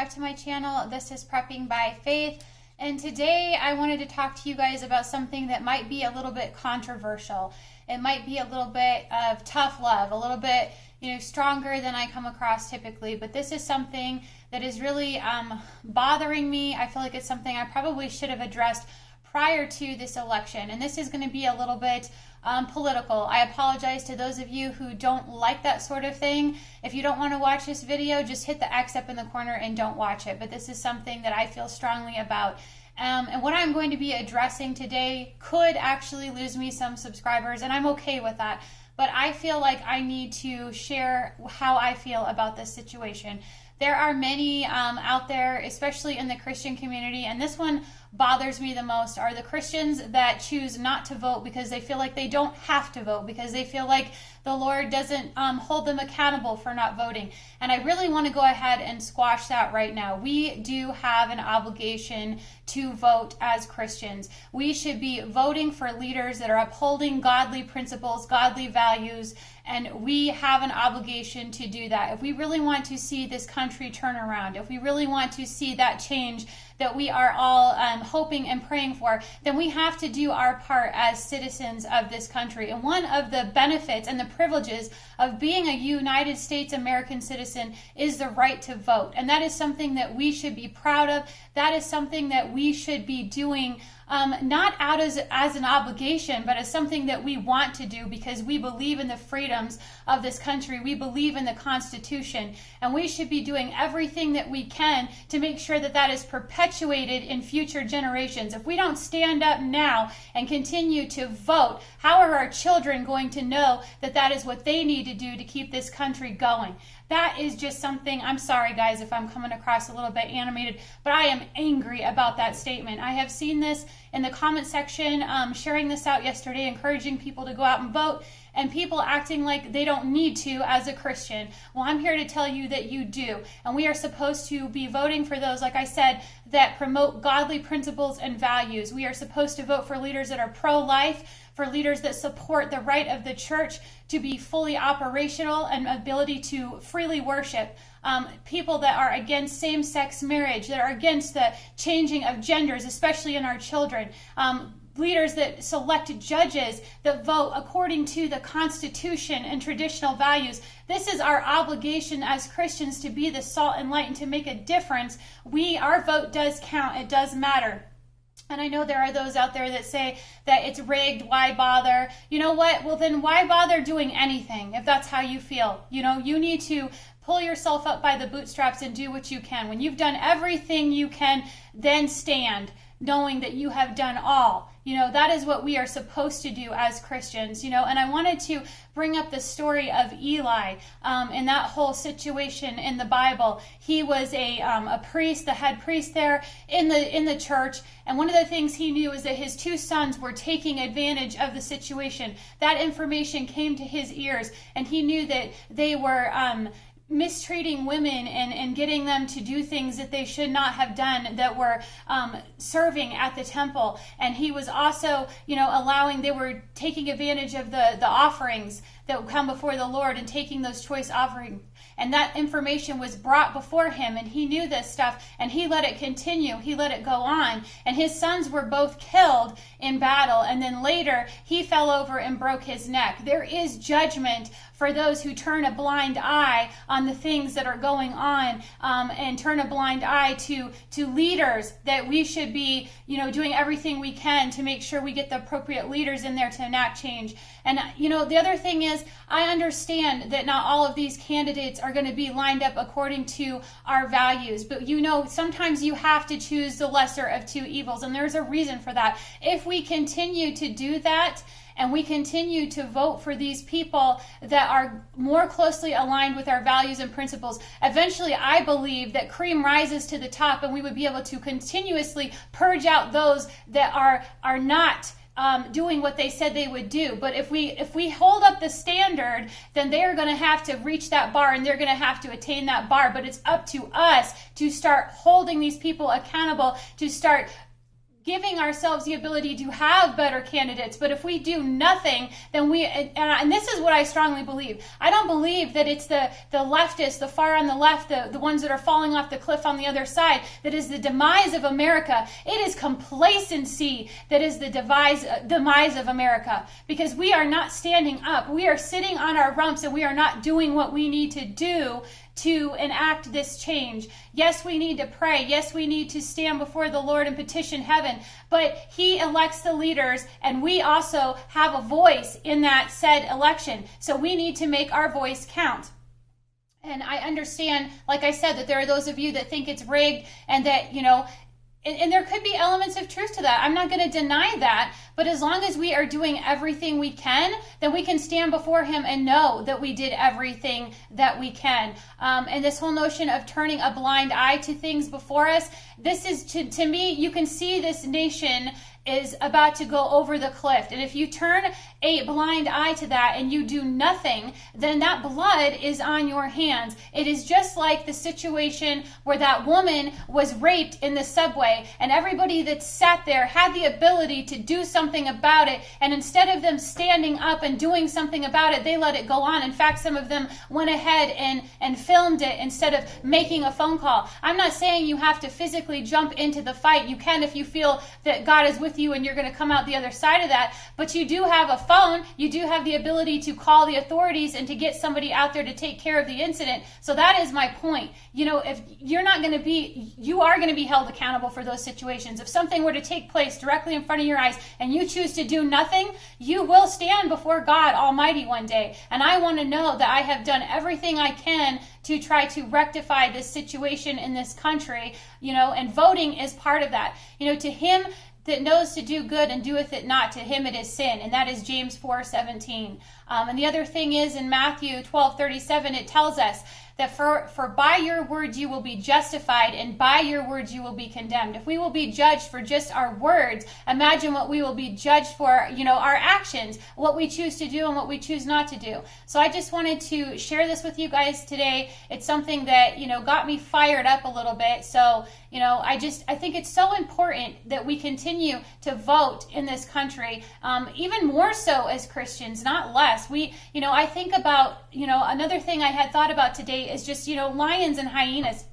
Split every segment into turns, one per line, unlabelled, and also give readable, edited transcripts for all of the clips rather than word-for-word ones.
back to my channel. This is Prepping by Faith, and today I wanted to talk to you guys about something that might be a little bit controversial. It might be a little bit of tough love, a little bit, stronger than I come across typically, but this is something that is really bothering me. I feel like it's something I probably should have addressed prior to this election, and this is going to be a little bit political. I apologize to those of you who don't like that sort of thing. If you don't want to watch this video, just hit the X up in the corner and don't watch it. But this is something that I feel strongly about. And what I'm going to be addressing today could actually lose me some subscribers, and I'm okay with that. But I feel like I need to share how I feel about this situation. There are many out there, especially in the Christian community, and this one bothers me the most, are the Christians that choose not to vote because they feel like they don't have to vote, because they feel like the Lord doesn't hold them accountable for not voting. And I really want to go ahead and squash that right now. We do have an obligation to vote as Christians. We should be voting for leaders that are upholding godly principles, godly values, and we have an obligation to do that. If we really want to see this country turn around, if we really want to see that change that we are all hoping and praying for, then we have to do our part as citizens of this country. And one of the benefits and the privileges of being a United States American citizen is the right to vote. And that is something that we should be proud of. That is something that we should be doing not out as an obligation, but as something that we want to do because we believe in the freedoms of this country. We believe in the Constitution, and we should be doing everything that we can to make sure that that is perpetuated in future generations. If we don't stand up now and continue to vote, how are our children going to know that that is what they need to do to keep this country going? That is just something, I'm sorry guys if I'm coming across a little bit animated, but I am angry about that statement. I have seen this in the comment section, sharing this out yesterday, encouraging people to go out and vote, and people acting like they don't need to as a Christian. Well, I'm here to tell you that you do, and we are supposed to be voting for those, like I said, that promote godly principles and values. We are supposed to vote for leaders that are pro-life, for leaders that support the right of the church to be fully operational and ability to freely worship. People that are against same-sex marriage, that are against the changing of genders, especially in our children. Leaders that select judges that vote according to the Constitution and traditional values. This is our obligation as Christians, to be the salt and light and to make a difference. Our vote does count. It does matter. And I know there are those out there that say that it's rigged, why bother? You know what? Well, then why bother doing anything if that's how you feel? You need to pull yourself up by the bootstraps and do what you can. When you've done everything you can, then stand, knowing that you have done all. That is what we are supposed to do as Christians, and I wanted to bring up the story of Eli in that whole situation in the Bible. He was a priest, the head priest there in the church, and one of the things he knew is that his two sons were taking advantage of the situation. That information came to his ears, and he knew that they were mistreating women and getting them to do things that they should not have done, that were serving at the temple. And he was also, they were taking advantage of the offerings that would come before the Lord and taking those choice offerings. And that information was brought before him, and he knew this stuff, and he let it continue. He let it go on. And his sons were both killed in battle, and then later he fell over and broke his neck. There is judgment for those who turn a blind eye on the things that are going on, and turn a blind eye to leaders that we should be, doing everything we can to make sure we get the appropriate leaders in there to enact change. And, the other thing is, I understand that not all of these candidates are going to be lined up according to our values. But, sometimes you have to choose the lesser of two evils. And there's a reason for that. If we continue to do that, and we continue to vote for these people that are more closely aligned with our values and principles, eventually I believe that cream rises to the top, and we would be able to continuously purge out those that are not doing what they said they would do. But if we hold up the standard, then they're going to have to reach that bar, and they're going to have to attain that bar. But it's up to us to start holding these people accountable, to start giving ourselves the ability to have better candidates. But if we do nothing, then and this is what I strongly believe. I don't believe that it's the leftists, the far on the left, the ones that are falling off the cliff on the other side, that is the demise of America. It is complacency that is the demise of America, because we are not standing up. We are sitting on our rumps, and we are not doing what we need to do to enact this change. Yes, we need to pray. Yes, we need to stand before the Lord and petition heaven, but he elects the leaders, and we also have a voice in that said election. So we need to make our voice count. And I understand, like I said, that there are those of you that think it's rigged, and that, and there could be elements of truth to that. I'm not going to deny that. But as long as we are doing everything we can, then we can stand before him and know that we did everything that we can. And this whole notion of turning a blind eye to things before us, this is, to me, you can see this nation is about to go over the cliff. And if you turn a blind eye to that and you do nothing, then that blood is on your hands. It is just like the situation where that woman was raped in the subway, and everybody that sat there had the ability to do something about it. And instead of them standing up and doing something about it, they let it go on. In fact, some of them went ahead and filmed it instead of making a phone call. I'm not saying you have to physically jump into the fight. You can if you feel that God is with you and you're going to come out the other side of that. But you do have a phone. You do have the ability to call the authorities and to get somebody out there to take care of the incident. So that is my point. If you're not going to be, you are going to be held accountable for those situations. If something were to take place directly in front of your eyes and you choose to do nothing, you will stand before God Almighty one day. And I want to know that I have done everything I can to try to rectify this situation in this country, and voting is part of that. To him that knows to do good and doeth it not, to him it is sin. And that is James 4:17. And the other thing is in Matthew 12:37, it tells us that for by your words you will be justified, and by your words you will be condemned. If we will be judged for just our words, imagine what we will be judged for, our actions, what we choose to do and what we choose not to do. So I just wanted to share this with you guys today. It's something that, got me fired up a little bit. So, I think it's so important that we continue to vote in this country, even more so as Christians, not less. I think about, another thing I had thought about today is just, lions and hyenas.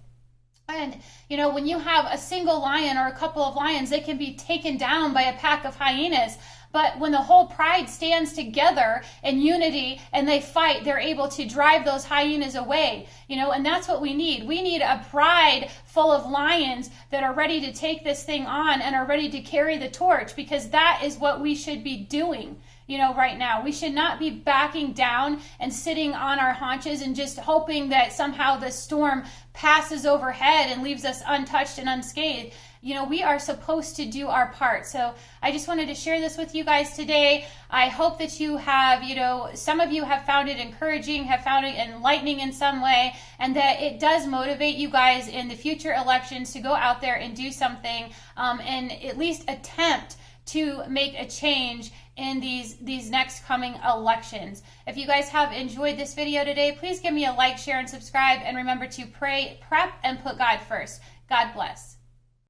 And, when you have a single lion or a couple of lions, they can be taken down by a pack of hyenas. But when the whole pride stands together in unity and they fight, they're able to drive those hyenas away, and that's what we need. We need a pride full of lions that are ready to take this thing on and are ready to carry the torch, because that is what we should be doing. Right now, we should not be backing down and sitting on our haunches and just hoping that somehow the storm passes overhead and leaves us untouched and unscathed. We are supposed to do our part. So I just wanted to share this with you guys today. I hope that you have, some of you have found it encouraging, have found it enlightening in some way, and that it does motivate you guys in the future elections to go out there and do something, and at least attempt to make a change in these next coming elections. If you guys have enjoyed this video today, please give me a like, share, and subscribe. And remember to pray, prep, and put God first. God bless.